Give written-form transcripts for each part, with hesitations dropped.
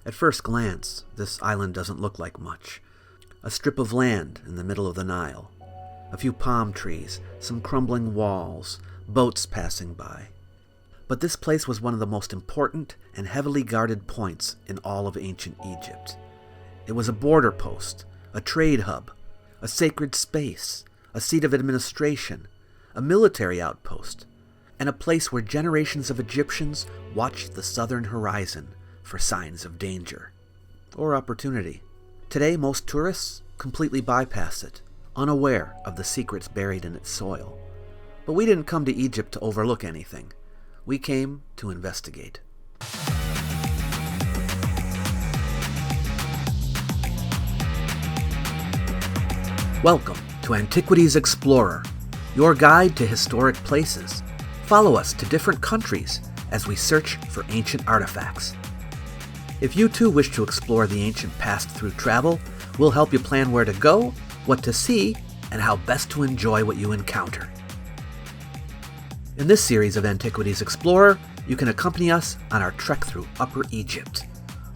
At first glance, this island doesn't look like much. A strip of land in the middle of the Nile. A few palm trees, some crumbling walls, boats passing by. But this place was one of the most important and heavily guarded points in all of ancient Egypt. It was a border post, a trade hub, a sacred space, a seat of administration, a military outpost, and a place where generations of Egyptians watched the southern horizon for signs of danger or opportunity. Today, most tourists completely bypass it, unaware of the secrets buried in its soil. But we didn't come to Egypt to overlook anything. We came to investigate. Welcome to Antiquities Explorer, your guide to historic places. Follow us to different countries as we search for ancient artifacts. If you too wish to explore the ancient past through travel, we'll help you plan where to go, what to see, and how best to enjoy what you encounter. In this series of Antiquities Explorer, you can accompany us on our trek through Upper Egypt,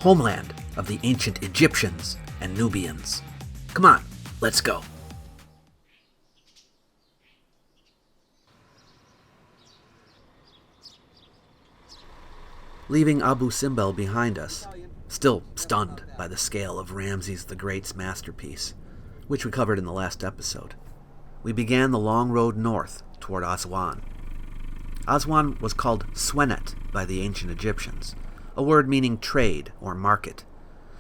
homeland of the ancient Egyptians and Nubians. Come on, let's go. Leaving Abu Simbel behind us, still stunned by the scale of Ramses the Great's masterpiece, which we covered in the last episode, we began the long road north toward Aswan. Aswan was called Senet by the ancient Egyptians, a word meaning trade or market.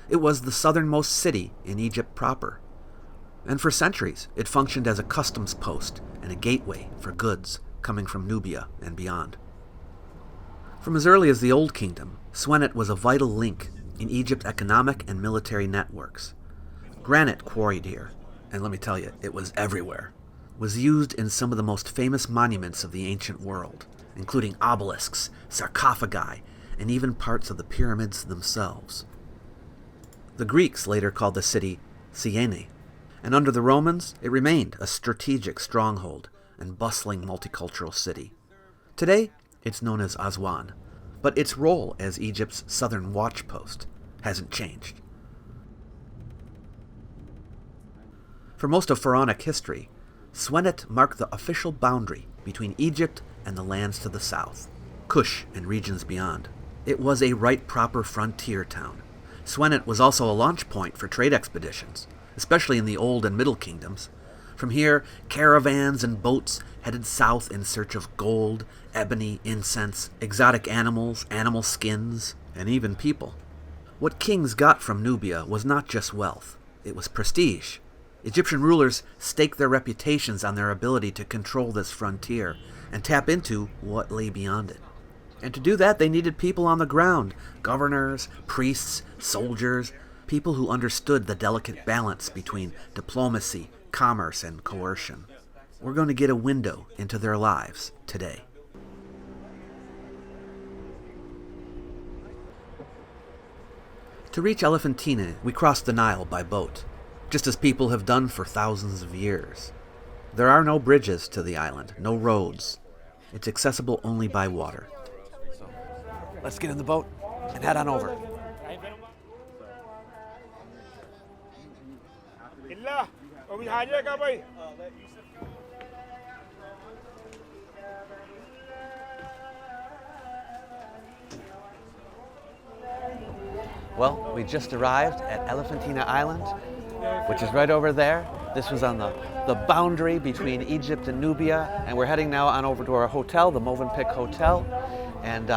It was the southernmost city in Egypt proper, and for centuries it functioned as a customs post and a gateway for goods coming from Nubia and beyond. From as early as the Old Kingdom, Senet was a vital link in Egypt's economic and military networks. Granite quarried here, and let me tell you, it was everywhere, was used in some of the most famous monuments of the ancient world, including obelisks, sarcophagi, and even parts of the pyramids themselves. The Greeks later called the city Syene, and under the Romans, it remained a strategic stronghold and bustling multicultural city. Today, it's known as Aswan, but its role as Egypt's southern watch post hasn't changed. For most of pharaonic history, Senet marked the official boundary between Egypt and the lands to the south, Kush and regions beyond. It was a right proper frontier town. Senet was also a launch point for trade expeditions, especially in the Old and Middle Kingdoms. From here, caravans and boats headed south in search of gold, ebony, incense, exotic animals, animal skins, and even people. What kings got from Nubia was not just wealth, it was prestige. Egyptian rulers staked their reputations on their ability to control this frontier and tap into what lay beyond it. And to do that, they needed people on the ground, governors, priests, soldiers, people who understood the delicate balance between diplomacy, commerce, and coercion. We're going to get a window into their lives today. To reach Elephantine, we crossed the Nile by boat, just as people have done for thousands of years. There are no bridges to the island, no roads. It's accessible only by water. So, let's get in the boat and head on over. Well, we just arrived at Elephantine Island, which is right over there. This was on the boundary between Egypt and Nubia, and we're heading now on over to our hotel, the Movenpick Hotel, and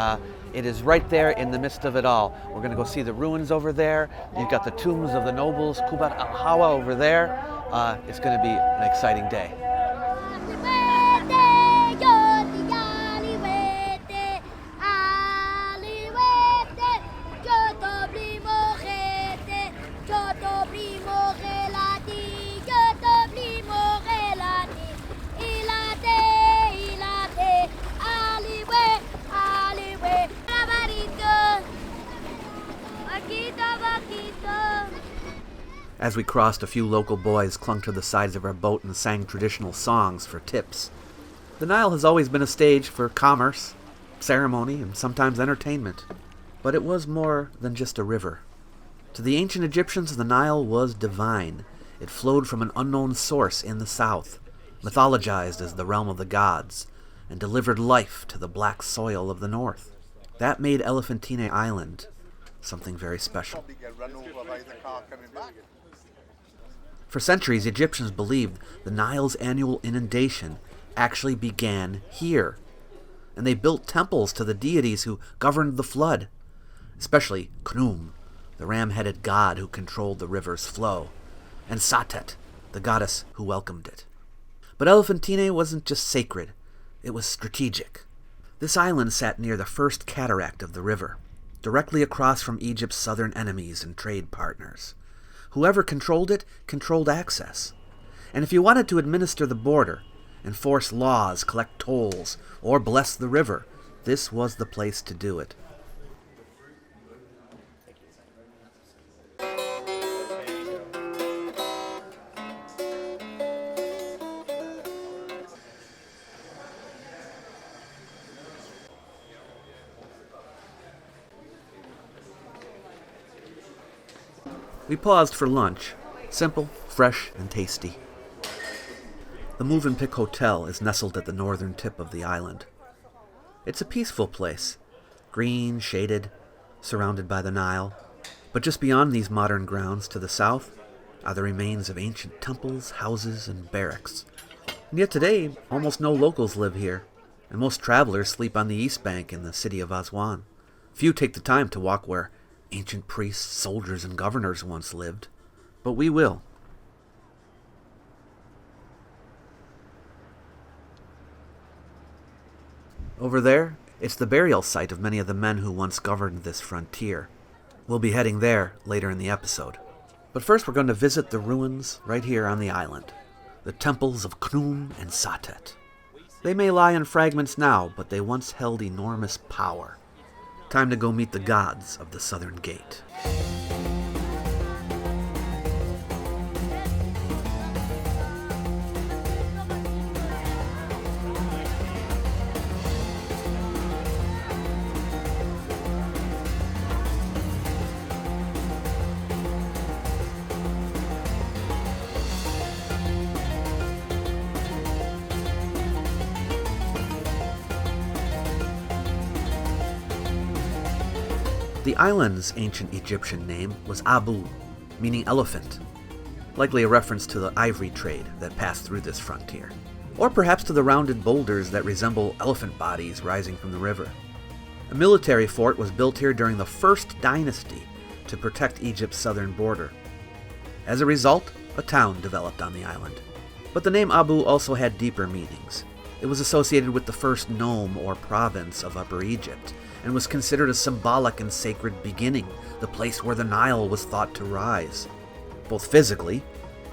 it is right there in the midst of it all. We're going to go see the ruins over there. You've got the tombs of the nobles, Qubbet el-Hawa over there. It's going to be an exciting day. As we crossed, a few local boys clung to the sides of our boat and sang traditional songs for tips. The Nile has always been a stage for commerce, ceremony, and sometimes entertainment. But it was more than just a river. To the ancient Egyptians, the Nile was divine. It flowed from an unknown source in the south, mythologized as the realm of the gods, and delivered life to the black soil of the north. That made Elephantine Island something very special. For centuries, Egyptians believed the Nile's annual inundation actually began here, and they built temples to the deities who governed the flood, especially Khnum, the ram-headed god who controlled the river's flow, and Satet, the goddess who welcomed it. But Elephantine wasn't just sacred, it was strategic. This island sat near the first cataract of the river, directly across from Egypt's southern enemies and trade partners. Whoever controlled it controlled access. And if you wanted to administer the border, enforce laws, collect tolls, or bless the river, this was the place to do it. We paused for lunch. Simple, fresh, and tasty. The Move-and-Pick Hotel is nestled at the northern tip of the island. It's a peaceful place, green, shaded, surrounded by the Nile. But just beyond these modern grounds to the south are the remains of ancient temples, houses, and barracks. And yet today, almost no locals live here, and most travelers sleep on the east bank in the city of Aswan. Few take the time to walk where ancient priests, soldiers, and governors once lived, but we will. Over there, it's the burial site of many of the men who once governed this frontier. We'll be heading there later in the episode. But first we're going to visit the ruins right here on the island, the temples of Khnum and Satet. They may lie in fragments now, but they once held enormous power. Time to go meet the gods of the Southern Gate. The island's ancient Egyptian name was Abu, meaning elephant, likely a reference to the ivory trade that passed through this frontier, or perhaps to the rounded boulders that resemble elephant bodies rising from the river. A military fort was built here during the First Dynasty to protect Egypt's southern border. As a result, a town developed on the island. But the name Abu also had deeper meanings. It was associated with the first nome or province of Upper Egypt, and was considered a symbolic and sacred beginning, the place where the Nile was thought to rise, both physically,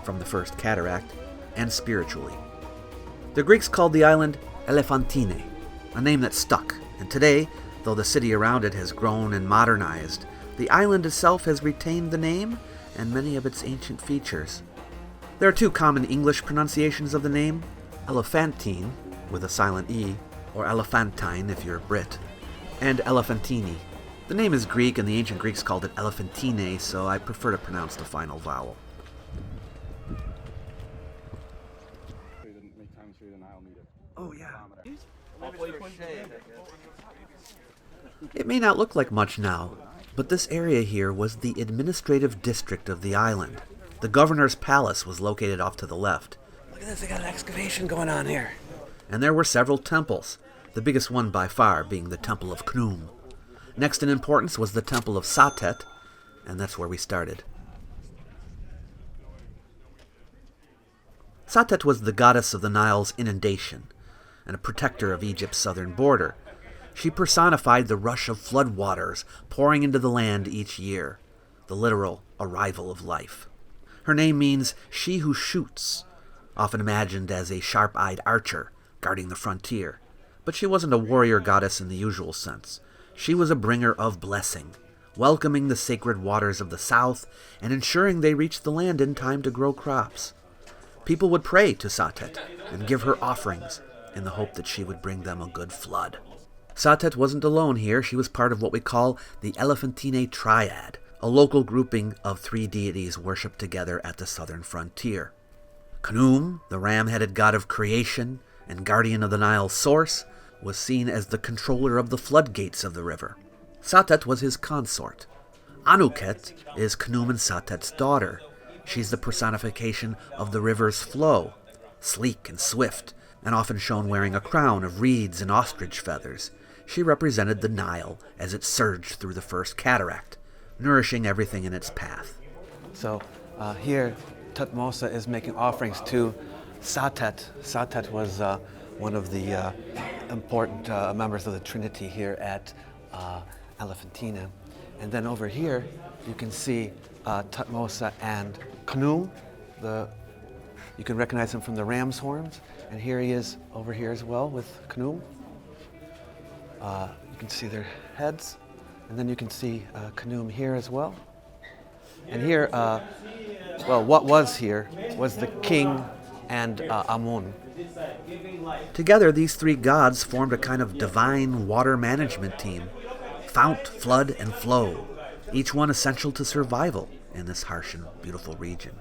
from the first cataract, and spiritually. The Greeks called the island Elephantine, a name that stuck, and today, though the city around it has grown and modernized, the island itself has retained the name and many of its ancient features. There are two common English pronunciations of the name, Elephantine, with a silent E, or Elephantine if you're a Brit, and Elephantine. The name is Greek, and the ancient Greeks called it Elephantine, so I prefer to pronounce the final vowel. Oh, yeah. It may not look like much now, but this area here was the administrative district of the island. The governor's palace was located off to the left. Look at this, they got an excavation going on here. And there were several temples, the biggest one by far being the Temple of Khnum. Next in importance was the Temple of Satet, and that's where we started. Satet was the goddess of the Nile's inundation, and a protector of Egypt's southern border. She personified the rush of floodwaters pouring into the land each year, the literal arrival of life. Her name means she who shoots, often imagined as a sharp-eyed archer guarding the frontier. But she wasn't a warrior goddess in the usual sense. She was a bringer of blessing, welcoming the sacred waters of the south and ensuring they reached the land in time to grow crops. People would pray to Satet and give her offerings in the hope that she would bring them a good flood. Satet wasn't alone here. She was part of what we call the Elephantine Triad, a local grouping of three deities worshipped together at the southern frontier. Khnum, the ram-headed god of creation and guardian of the Nile's source, was seen as the controller of the floodgates of the river. Satet was his consort. Anuket is Khnum and Satet's daughter. She's the personification of the river's flow, sleek and swift, and often shown wearing a crown of reeds and ostrich feathers. She represented the Nile as it surged through the first cataract, nourishing everything in its path. So here, Thutmose is making offerings to Satet. Satet was one of the important members of the Trinity here at Elephantine. And then over here, you can see Thutmose and Khnum. You can recognize him from the ram's horns. And here he is over here as well with Khnum. You can see their heads. And then you can see Khnum here as well. And here, well, what was here was the king and Amun. Together, these three gods formed a kind of divine water management team. Fount, flood, and flow, each one essential to survival in this harsh and beautiful region.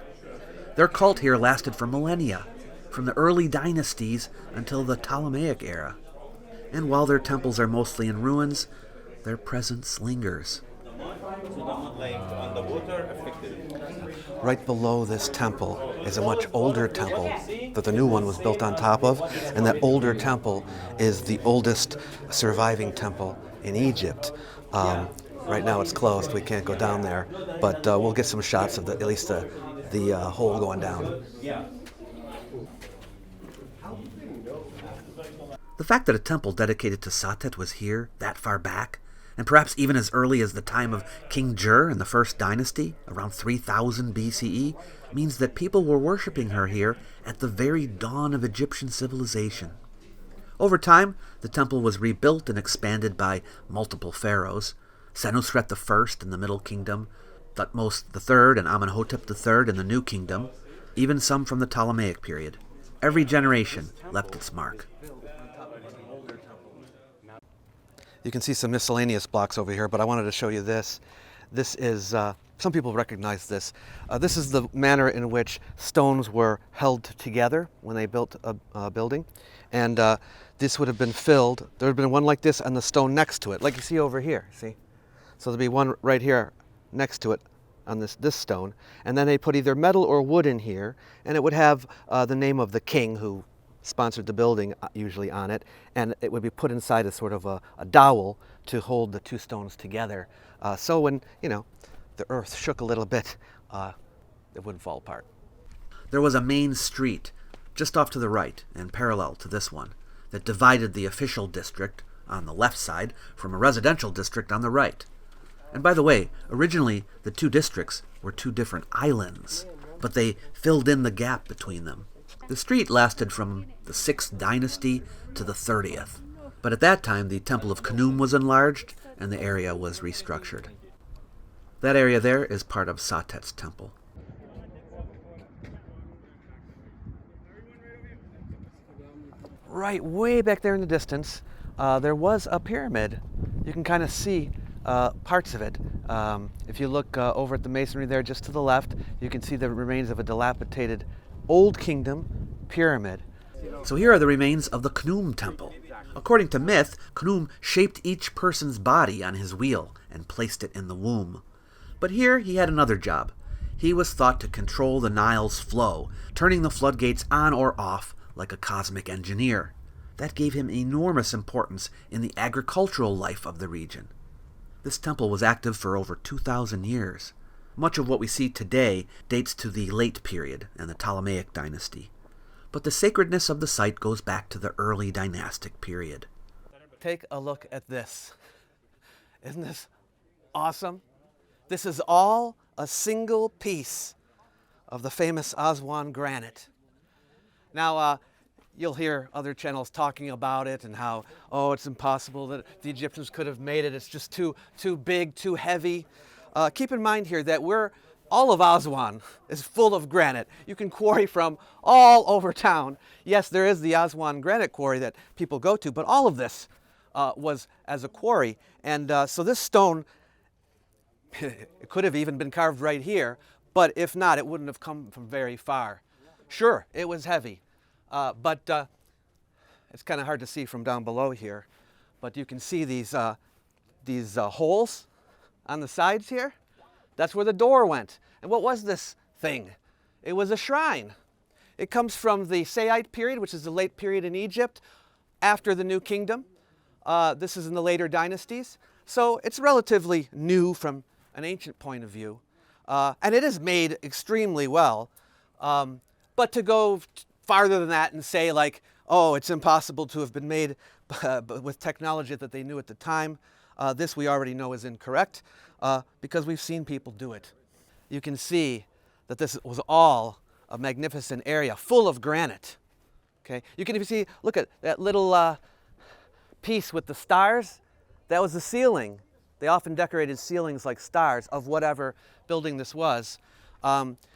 Their cult here lasted for millennia, from the early dynasties until the Ptolemaic era. And while their temples are mostly in ruins, their presence lingers. Right below this temple is a much older temple that the new one was built on top of, and that older temple is the oldest surviving temple in Egypt. Right now it's closed, we can't go down there, but we'll get some shots of at least the hole going down. The fact that a temple dedicated to Satet was here, that far back, and perhaps even as early as the time of King Jur in the first dynasty, around 3000 BCE, means that people were worshipping her here at the very dawn of Egyptian civilization. Over time, the temple was rebuilt and expanded by multiple pharaohs, Senusret I in the Middle Kingdom, Thutmose III and Amenhotep III in the New Kingdom, even some from the Ptolemaic period. Every generation left its mark. You can see some miscellaneous blocks over here, but I wanted to show you this. This is, some people recognize this. This is the manner in which stones were held together when they built a building. And this would have been filled. There would have been one like this and the stone next to it, like you see over here, see? So there'd be one right here next to it on this stone. And then they put either metal or wood in here, and it would have the name of the king who sponsored the building usually on it, and it would be put inside a sort of a dowel to hold the two stones together. So when, the earth shook a little bit, it wouldn't fall apart. There was a main street just off to the right and parallel to this one that divided the official district on the left side from a residential district on the right. And by the way, originally the two districts were two different islands, but they filled in the gap between them. The street lasted from the 6th dynasty to the 30th, but at that time the Temple of Khnum was enlarged and the area was restructured. That area there is part of Satet's temple. Right, way back there in the distance, there was a pyramid. You can kind of see parts of it. If you look over at the masonry there just to the left, you can see the remains of a dilapidated Old Kingdom pyramid. So here are the remains of the Khnum temple. According to myth, Khnum shaped each person's body on his wheel and placed it in the womb. But here he had another job. He was thought to control the Nile's flow, turning the floodgates on or off like a cosmic engineer. That gave him enormous importance in the agricultural life of the region. This temple was active for over 2,000 years. Much of what we see today dates to the late period and the Ptolemaic dynasty. But the sacredness of the site goes back to the early dynastic period. Take a look at this. Isn't this awesome? This is all a single piece of the famous Aswan granite. Now, you'll hear other channels talking about it and how, it's impossible that the Egyptians could have made it. It's just too big, too heavy. Keep in mind here that all of Aswan is full of granite. You can quarry from all over town. Yes, there is the Aswan granite quarry that people go to, but all of this was as a quarry. And so this stone It could have even been carved right here, but if not, it wouldn't have come from very far. Sure, it was heavy, but it's kind of hard to see from down below here. But you can see these holes on the sides here. That's where the door went. And what was this thing? It was a shrine. It comes from the Saite period, which is the late period in Egypt, after the New Kingdom. This is in the later dynasties. So it's relatively new from an ancient point of view. And it is made extremely well. But to go farther than that and say like, oh, it's impossible to have been made with technology that they knew at the time, this we already know is incorrect because we've seen people do it. You can see that this was all a magnificent area full of granite. Okay, you can even see, look at that little piece with the stars. That was the ceiling. They often decorated ceilings like stars of whatever building this was.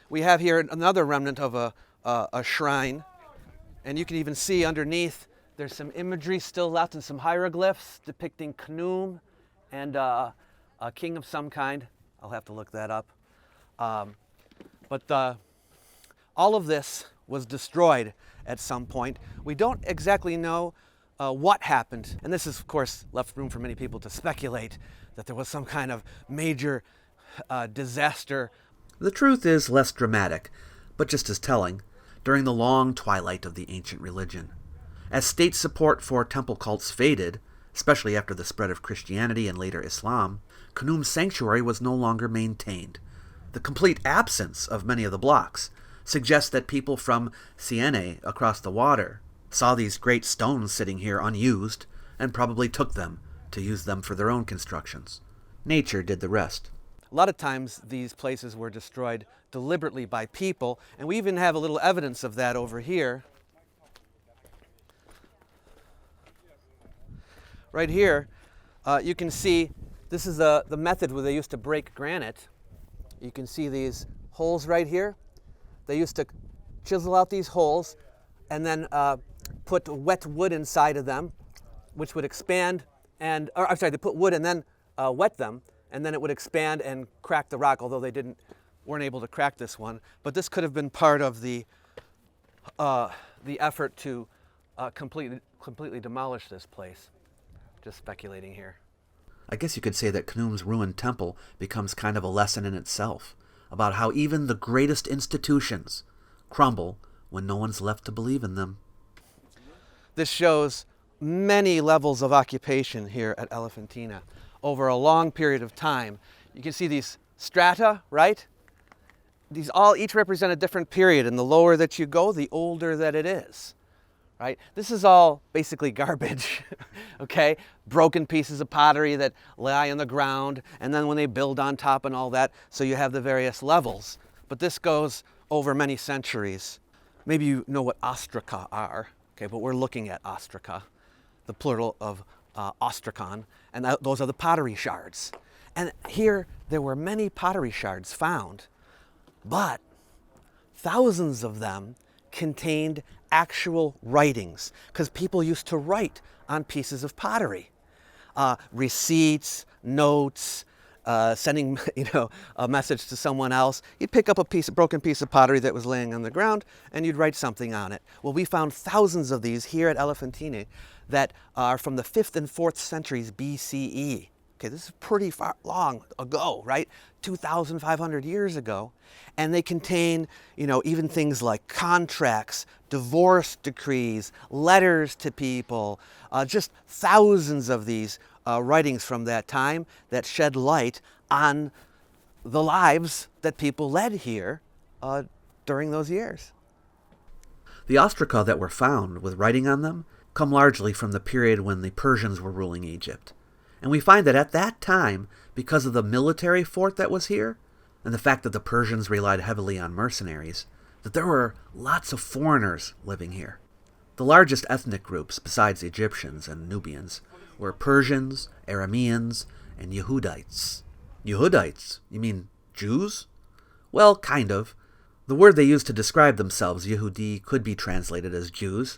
We have here another remnant of a shrine, and you can even see underneath there's some imagery still left and some hieroglyphs depicting Khnum and a king of some kind. I'll have to look that up. But all of this was destroyed at some point. We don't exactly know what happened, and this is, of course, left room for many people to speculate that there was some kind of major disaster. The truth is less dramatic, but just as telling, during the long twilight of the ancient religion. As state support for temple cults faded, especially after the spread of Christianity and later Islam, Khnum's sanctuary was no longer maintained. The complete absence of many of the blocks suggests that people from Siene across the water saw these great stones sitting here unused and probably took them to use them for their own constructions. Nature did the rest. A lot of times these places were destroyed deliberately by people, and we even have a little evidence of that over here. Right here, you can see this is the method where they used to break granite. You can see these holes right here. They used to chisel out these holes and then put wet wood inside of them, which would expand and, or I'm sorry, they put wood and then wet them, and then it would expand and crack the rock, although they weren't able to crack this one. But this could have been part of the effort to completely demolish this place. Just speculating here. I guess you could say that Khnum's ruined temple becomes kind of a lesson in itself about how even the greatest institutions crumble when no one's left to believe in them. This shows many levels of occupation here at Elephantina over a long period of time. You can see these strata, right? These all each represent a different period, and the lower that you go, the older that it is. Right? This is all basically garbage, okay? Broken pieces of pottery that lie on the ground, and then when they build on top and all that, so you have the various levels. But this goes over many centuries. Maybe you know what ostraca are, okay? But we're looking at ostraca, the plural of ostrakon, and those are the pottery shards. And here, there were many pottery shards found, but thousands of them contained actual writings, because people used to write on pieces of pottery. Receipts, notes, sending a message to someone else. You'd pick up a broken piece of pottery that was laying on the ground and you'd write something on it. Well, we found thousands of these here at Elephantine that are from the 5th and 4th centuries BCE. Okay, this is pretty far long ago, right? 2,500 years ago. And they contain, even things like contracts, divorce decrees, letters to people, just thousands of these writings from that time that shed light on the lives that people led here during those years. The ostraca that were found with writing on them come largely from the period when the Persians were ruling Egypt. And we find that at that time, because of the military fort that was here, and the fact that the Persians relied heavily on mercenaries, that there were lots of foreigners living here. The largest ethnic groups, besides Egyptians and Nubians, were Persians, Arameans, and Yehudites. Yehudites? You mean Jews? Well, kind of. The word they used to describe themselves, Yehudi, could be translated as Jews,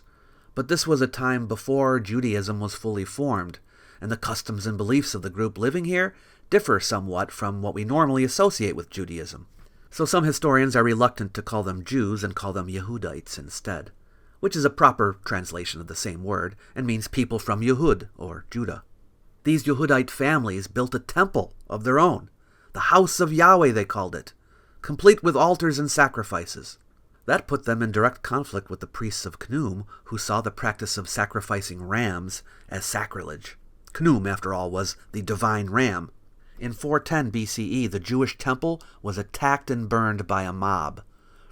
but this was a time before Judaism was fully formed, and the customs and beliefs of the group living here differ somewhat from what we normally associate with Judaism. So some historians are reluctant to call them Jews and call them Yehudites instead, which is a proper translation of the same word and means people from Yehud, or Judah. These Yehudite families built a temple of their own, the house of Yahweh they called it, complete with altars and sacrifices. That put them in direct conflict with the priests of Khnum, who saw the practice of sacrificing rams as sacrilege. Khnum, after all, was the divine ram. In 410 BCE, the Jewish temple was attacked and burned by a mob,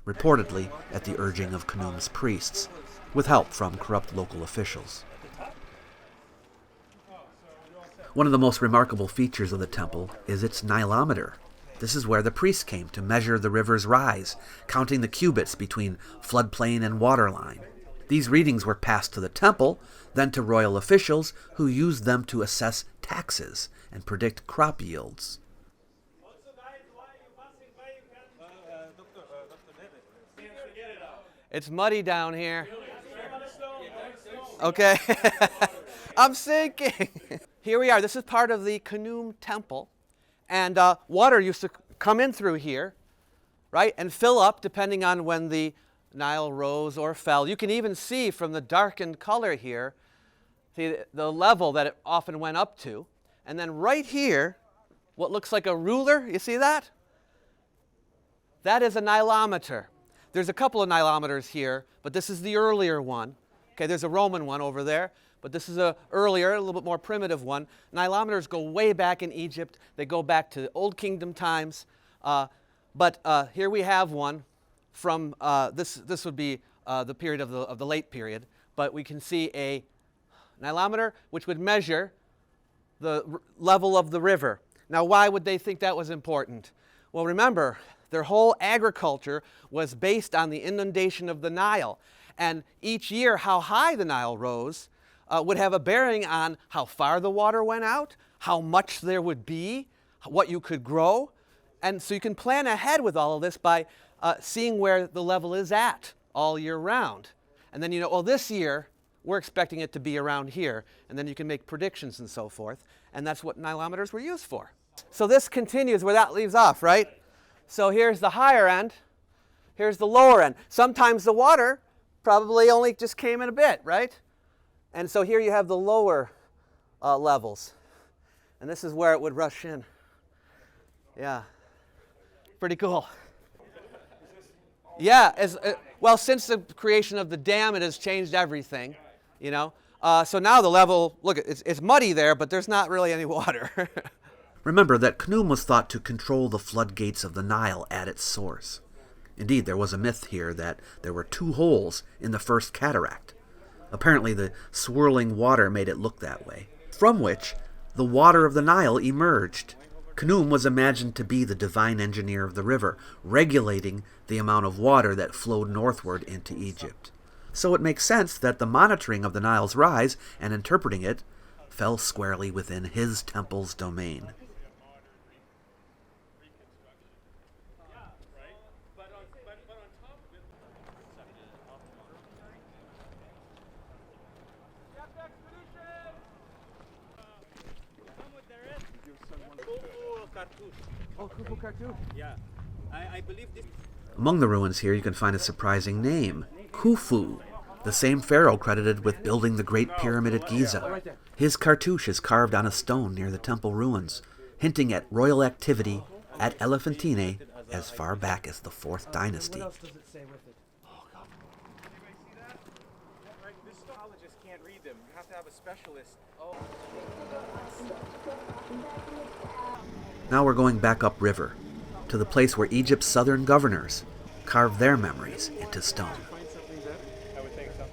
reportedly at the urging of Khnum's priests, with help from corrupt local officials. One of the most remarkable features of the temple is its Nilometer. This is where the priests came to measure the river's rise, counting the cubits between floodplain and waterline. These readings were passed to the temple, then to royal officials, who used them to assess taxes and predict crop yields. It's muddy down here. Okay. I'm sinking. Here we are. This is part of the Khnum temple. And water used to come in through here, right, and fill up depending on when the Nile rose or fell. You can even see from the darkened color here, see the level that it often went up to. And then right here, what looks like a ruler, you see that? That is a Nilometer. There's a couple of Nilometers here, but this is the earlier one. Okay, there's a Roman one over there, but this is a earlier, a little bit more primitive one. Nilometers go way back in Egypt. They go back to the Old Kingdom times. But here we have one from, this would be the period of the late period, but we can see a Nilometer which would measure the level of the river. Now, why would they think that was important? Well, remember, their whole agriculture was based on the inundation of the Nile. And each year, how high the Nile rose would have a bearing on how far the water went out, how much there would be, what you could grow. And so you can plan ahead with all of this by seeing where the level is at all year round. And then you know, well, this year, we're expecting it to be around here. And then you can make predictions and so forth. And that's what Nilometers were used for. So this continues where that leaves off, right? So here's the higher end. Here's the lower end. Sometimes the water probably only just came in a bit, right? And so here you have the lower levels. And this is where it would rush in. Yeah. Pretty cool. Yeah. Well, since the creation of the dam, it has changed everything, you know. So now the level, look, it's muddy there, but there's not really any water. Remember that Khnum was thought to control the floodgates of the Nile at its source. Indeed, there was a myth here that there were 2 holes in the first cataract. Apparently the swirling water made it look that way, from which the water of the Nile emerged. Khnum was imagined to be the divine engineer of the river, regulating the amount of water that flowed northward into Egypt. So it makes sense that the monitoring of the Nile's rise and interpreting it fell squarely within his temple's domain. Yeah, I believe this. Among the ruins here you can find a surprising name, Khufu, the same pharaoh credited with building the Great Pyramid at Giza. His cartouche is carved on a stone near the temple ruins, hinting at royal activity at Elephantine as far back as the 4th dynasty. Can't read them. You have to have a specialist. Now we're going back upriver, to the place where Egypt's southern governors carved their memories into stone. I would think so.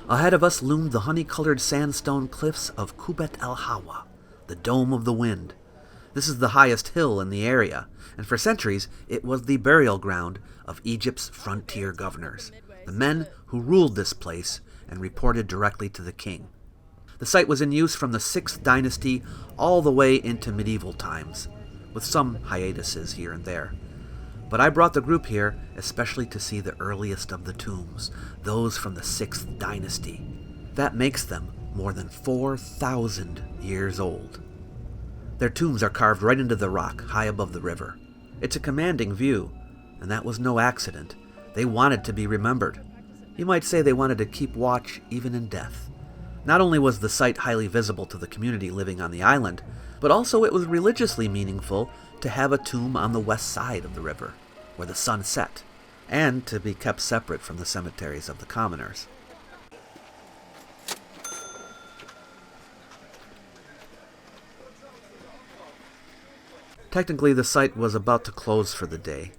Ahead of us loomed the honey-colored sandstone cliffs of Qubbet el-Hawa, the Dome of the Wind. This is the highest hill in the area, and for centuries it was the burial ground of Egypt's frontier governors, the men who ruled this place and reported directly to the king. The site was in use from the 6th dynasty all the way into medieval times, with some hiatuses here and there. But I brought the group here especially to see the earliest of the tombs, those from the 6th dynasty. That makes them more than 4,000 years old. Their tombs are carved right into the rock, high above the river. It's a commanding view, and that was no accident. They wanted to be remembered. You might say they wanted to keep watch even in death. Not only was the site highly visible to the community living on the island, but also it was religiously meaningful to have a tomb on the west side of the river, where the sun set, and to be kept separate from the cemeteries of the commoners. Technically, the site was about to close for the day,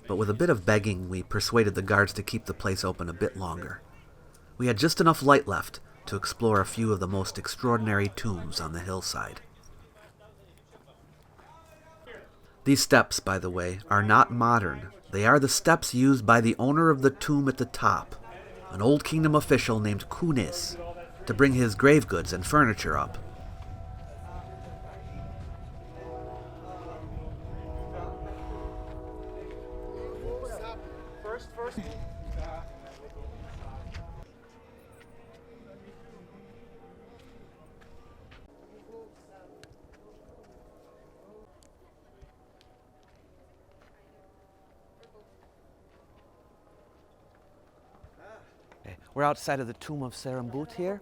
but with a bit of begging, we persuaded the guards to keep the place open a bit longer. We had just enough light left to explore a few of the most extraordinary tombs on the hillside. These steps, by the way, are not modern. They are the steps used by the owner of the tomb at the top, an old kingdom official named Khnum, to bring his grave goods and furniture up. We're outside of the tomb of Serembut here,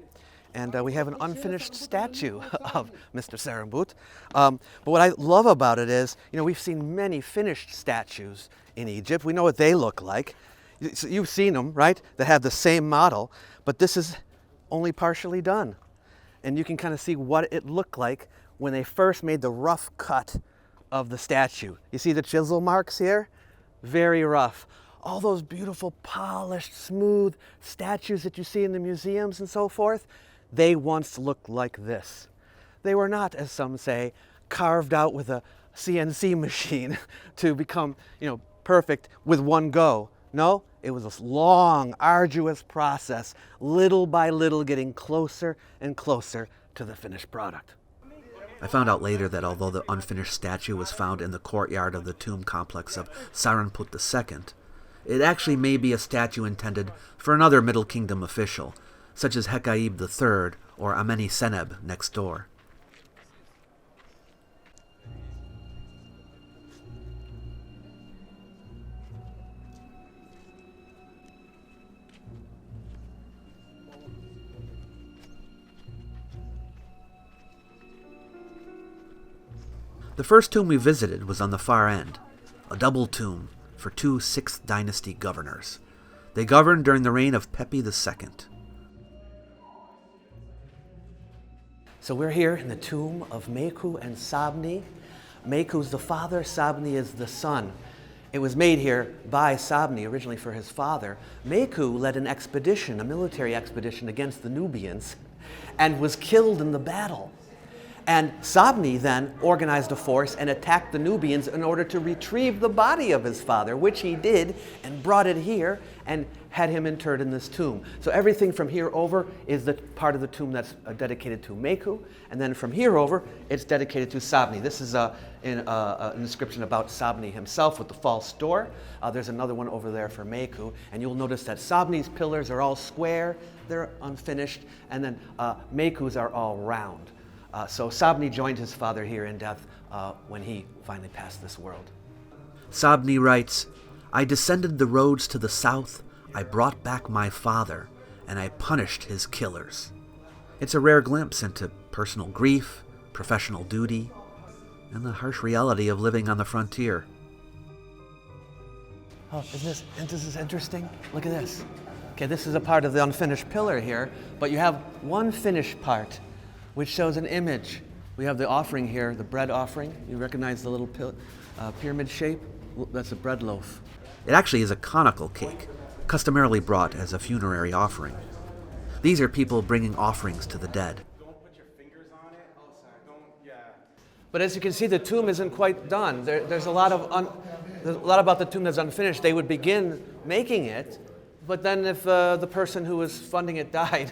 and we have an unfinished statue of Mr. Serembut. But what I love about it is, we've seen many finished statues in Egypt. We know what they look like. You've seen them, right? That have the same model, but this is only partially done. And you can kind of see what it looked like when they first made the rough cut of the statue. You see the chisel marks here? Very rough. All those beautiful, polished, smooth statues that you see in the museums and so forth, they once looked like this. They were not, as some say, carved out with a CNC machine to become, perfect with one go. No, it was a long, arduous process, little by little getting closer and closer to the finished product. I found out later that although the unfinished statue was found in the courtyard of the tomb complex of Sarenput II, it actually may be a statue intended for another Middle Kingdom official, such as Hekaib III or Ameni Seneb next door. The first tomb we visited was on the far end, a double tomb for two 6th dynasty governors. They governed during the reign of Pepi II. So we're here in the tomb of Meu and Sabi. Meu's the father, Sabi is the son. It was made here by Sabi, originally for his father. Meu led an expedition, a military expedition against the Nubians, and was killed in the battle. And Sabi then organized a force and attacked the Nubians in order to retrieve the body of his father, which he did, and brought it here and had him interred in this tomb. So everything from here over is the part of the tomb that's dedicated to Meu, and then from here over, it's dedicated to Sabi. This is an inscription about Sabi himself with the false door. There's another one over there for Meu, and you'll notice that Sabi's pillars are all square, they're unfinished, and then Meu's are all round. So Sabi joined his father here in death when he finally passed this world. Sabi writes, "I descended the roads to the south, I brought back my father, and I punished his killers." It's a rare glimpse into personal grief, professional duty, and the harsh reality of living on the frontier. Oh, isn't this interesting? Look at this. Okay, this is a part of the unfinished pillar here, but you have one finished part, which shows an image. We have the offering here, the bread offering. You recognize the little pyramid shape? That's a bread loaf. It actually is a conical cake, customarily brought as a funerary offering. These are people bringing offerings to the dead. Don't put your fingers on it. Oh, sorry. Don't, yeah. But as you can see, the tomb isn't quite done. There's a lot about the tomb that's unfinished. They would begin making it, but then if the person who was funding it died,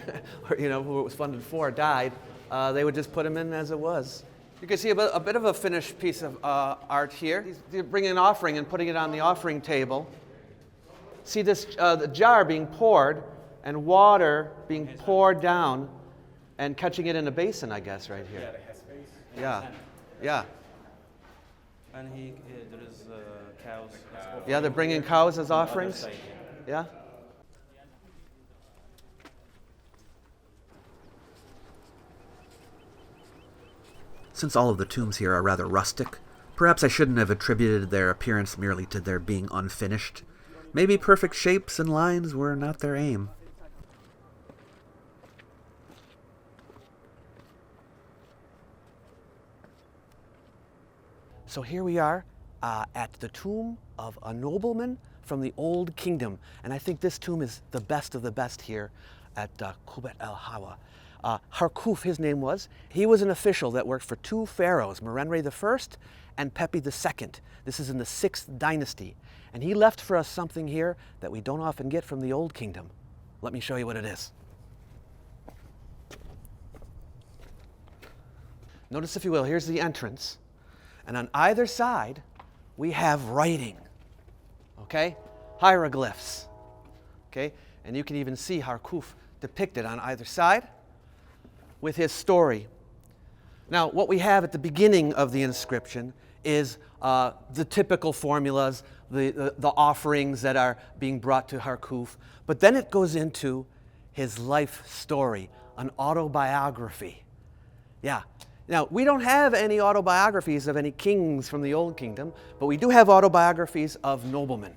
or who it was funded for died, they would just put him in as it was. You can see a bit of a finished piece of art here. He's bringing an offering and putting it on the offering table. See this the jar being poured and water being poured down and catching it in a basin, I guess, right here. Yeah, it has space. Yeah, yeah. And there is cows. Yeah, they're bringing cows as offerings. Yeah. Since all of the tombs here are rather rustic, perhaps I shouldn't have attributed their appearance merely to their being unfinished. Maybe perfect shapes and lines were not their aim. So here we are at the tomb of a nobleman from the Old Kingdom. And I think this tomb is the best of the best here at Qubbet el-Hawa. Harkhuf, his name was. He was an official that worked for two pharaohs, Merenre I and Pepi II. This is in the 6th dynasty. And he left for us something here that we don't often get from the Old Kingdom. Let me show you what it is. Notice, if you will, here's the entrance. And on either side, we have writing, okay? Hieroglyphs, okay? And you can even see Harkhuf depicted on either side with his story. Now, what we have at the beginning of the inscription is the typical formulas, the offerings that are being brought to Harkhuf. But then it goes into his life story, an autobiography. Yeah. Now, we don't have any autobiographies of any kings from the Old Kingdom, but we do have autobiographies of noblemen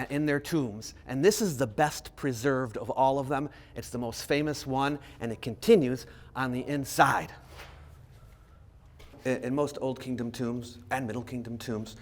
in their tombs. And this is the best preserved of all of them. It's the most famous one, and it continues on the inside. In most Old Kingdom tombs and Middle Kingdom tombs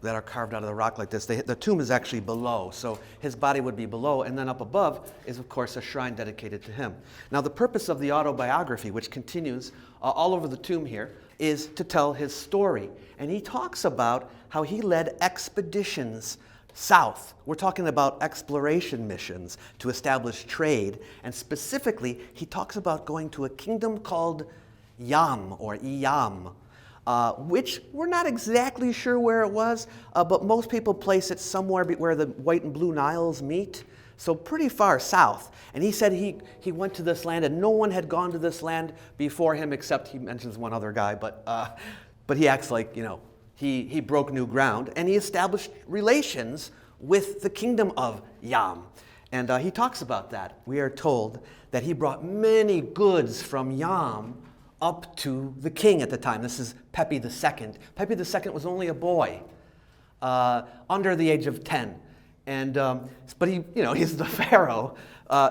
that are carved out of the rock like this, the tomb is actually below. So his body would be below, and then up above is, of course, a shrine dedicated to him. Now, the purpose of the autobiography, which continues all over the tomb here, is to tell his story. And he talks about how he led expeditions south. We're talking about exploration missions to establish trade. And specifically, he talks about going to a kingdom called Yam, or Iyam, which we're not exactly sure where it was, but most people place it somewhere where the White and Blue Niles meet, so pretty far south. And he said he went to this land, and no one had gone to this land before him, except he mentions one other guy, but he acts like, he broke new ground, and he established relations with the kingdom of Yam. And he talks about that. We are told that he brought many goods from Yam up to the king at the time. This is Pepi II. Pepi II was only a boy, under the age of 10. And, but he's the pharaoh.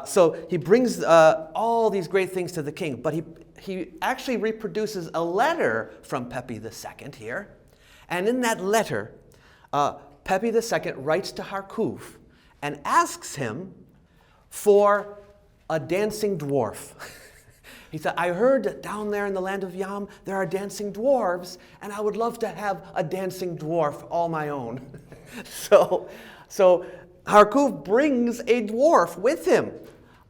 So he brings all these great things to the king. But he actually reproduces a letter from Pepi II here. And in that letter, Pepi II writes to Harkhuf and asks him for a dancing dwarf. He said, I heard down there in the land of Yam, there are dancing dwarves, and I would love to have a dancing dwarf all my own. So Harkhuf brings a dwarf with him,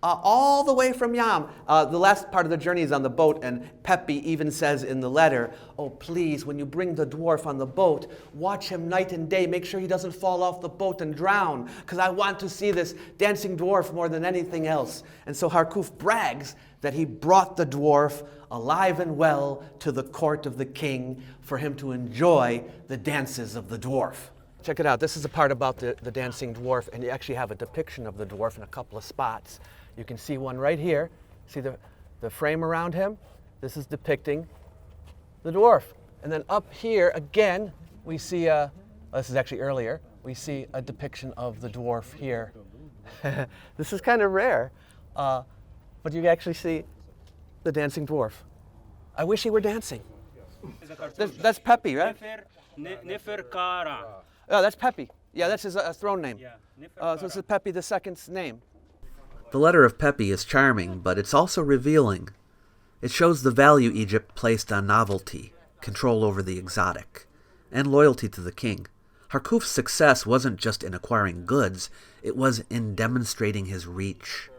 all the way from Yam. The last part of the journey is on the boat, and Pepi even says in the letter, oh, please, when you bring the dwarf on the boat, watch him night and day. Make sure he doesn't fall off the boat and drown, because I want to see this dancing dwarf more than anything else. And so Harkhuf brags that he brought the dwarf alive and well to the court of the king for him to enjoy the dances of the dwarf. Check it out. This is the part about the dancing dwarf, and you actually have a depiction of the dwarf in a couple of spots. You can see one right here. See the frame around him? This is depicting the dwarf. And then up here, again, we see, this is actually earlier, we see a depiction of the dwarf here. This is kind of rare, but you actually see the dancing dwarf. I wish he were dancing. That's Pepi, right? Oh, that's Pepi. Yeah, that's his throne name. So this is Pepi II's name. The letter of Pepi is charming, but it's also revealing. It shows the value Egypt placed on novelty, control over the exotic, and loyalty to the king. Harkhuf's success wasn't just in acquiring goods, it was in demonstrating his reach.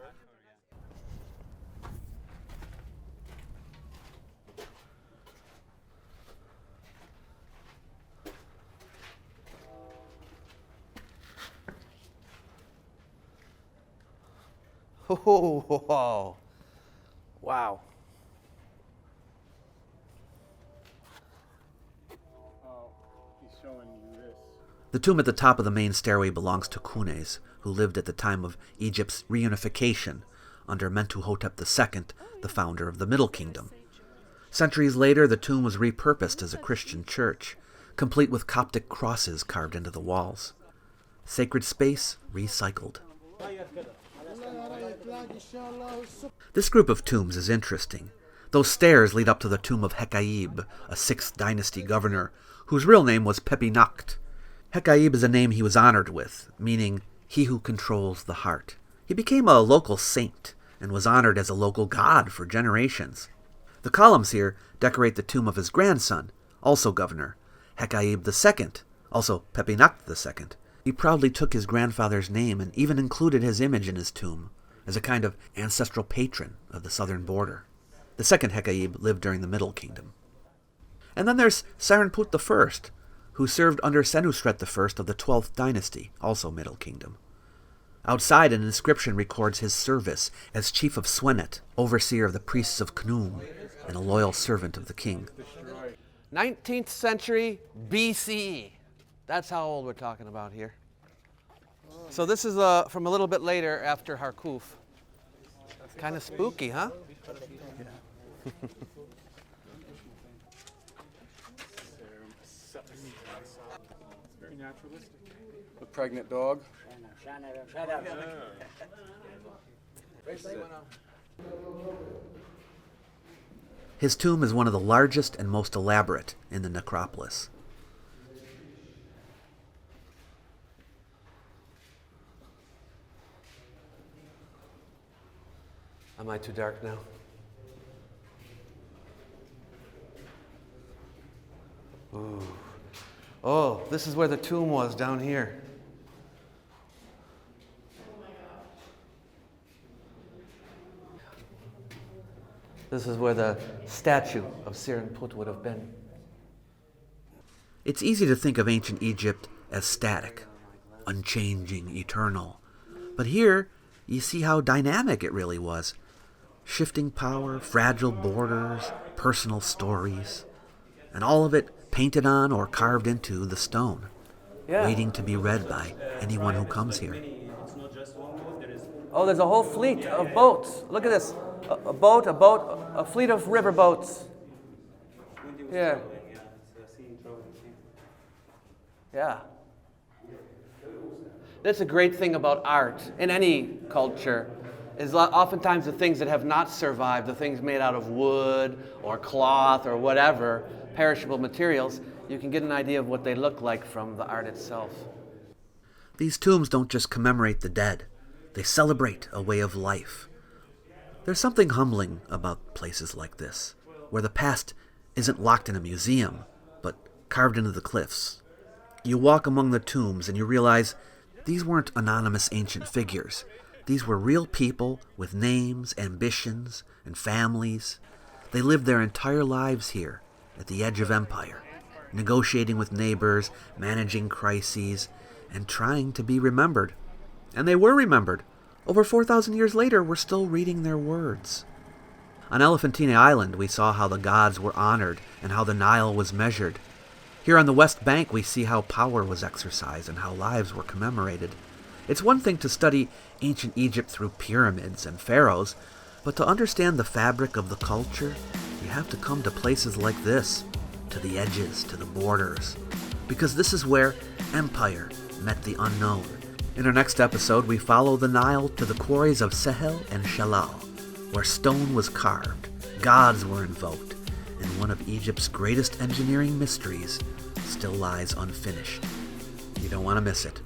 Oh, wow. He's showing you this. The tomb at the top of the main stairway belongs to Kunes, who lived at the time of Egypt's reunification under Mentuhotep II, the founder of the Middle Kingdom. Centuries later, the tomb was repurposed as a Christian church, complete with Coptic crosses carved into the walls. Sacred space recycled. This group of tombs is interesting. Those stairs lead up to the tomb of Hekaib, a 6th dynasty governor, whose real name was Pepinakht. Hekaib is a name he was honored with, meaning he who controls the heart. He became a local saint and was honored as a local god for generations. The columns here decorate the tomb of his grandson, also governor, Hekaib II, also Pepinakht II. He proudly took his grandfather's name and even included his image in his tomb as a kind of ancestral patron of the southern border. The second Hekaib lived during the Middle Kingdom. And then there's Serenput I, who served under Senusret I of the 12th dynasty, also Middle Kingdom. Outside, an inscription records his service as chief of Swenet, overseer of the priests of Khnum, and a loyal servant of the king. 19th century BCE. That's how old we're talking about here. So this is from a little bit later after Harkhuf. Kind of spooky, huh? Very naturalistic. The pregnant dog. His tomb is one of the largest and most elaborate in the necropolis. Am I too dark now? Ooh. Oh, this is where the tomb was down here. This is where the statue of Serenput would have been. It's easy to think of ancient Egypt as static, unchanging, eternal. But here, you see how dynamic it really was. Shifting power, fragile borders, personal stories, and all of it painted on or carved into the stone, waiting to be read by anyone who comes here. Oh, there's a whole fleet of boats. Look at this. A fleet of river boats. Yeah. Yeah. That's a great thing about art in any culture, is oftentimes the things that have not survived, the things made out of wood or cloth or whatever, perishable materials, you can get an idea of what they look like from the art itself. These tombs don't just commemorate the dead, they celebrate a way of life. There's something humbling about places like this, where the past isn't locked in a museum, but carved into the cliffs. You walk among the tombs and you realize these weren't anonymous ancient figures. These were real people with names, ambitions, and families. They lived their entire lives here, at the edge of empire, negotiating with neighbors, managing crises, and trying to be remembered. And they were remembered. Over 4,000 years later, we're still reading their words. On Elephantine Island, we saw how the gods were honored and how the Nile was measured. Here on the West Bank, we see how power was exercised and how lives were commemorated. It's one thing to study ancient Egypt through pyramids and pharaohs, but to understand the fabric of the culture, you have to come to places like this, to the edges, to the borders, because this is where empire met the unknown. In our next episode, we follow the Nile to the quarries of Sehel and Shalal, where stone was carved, gods were invoked, and one of Egypt's greatest engineering mysteries still lies unfinished. You don't want to miss it.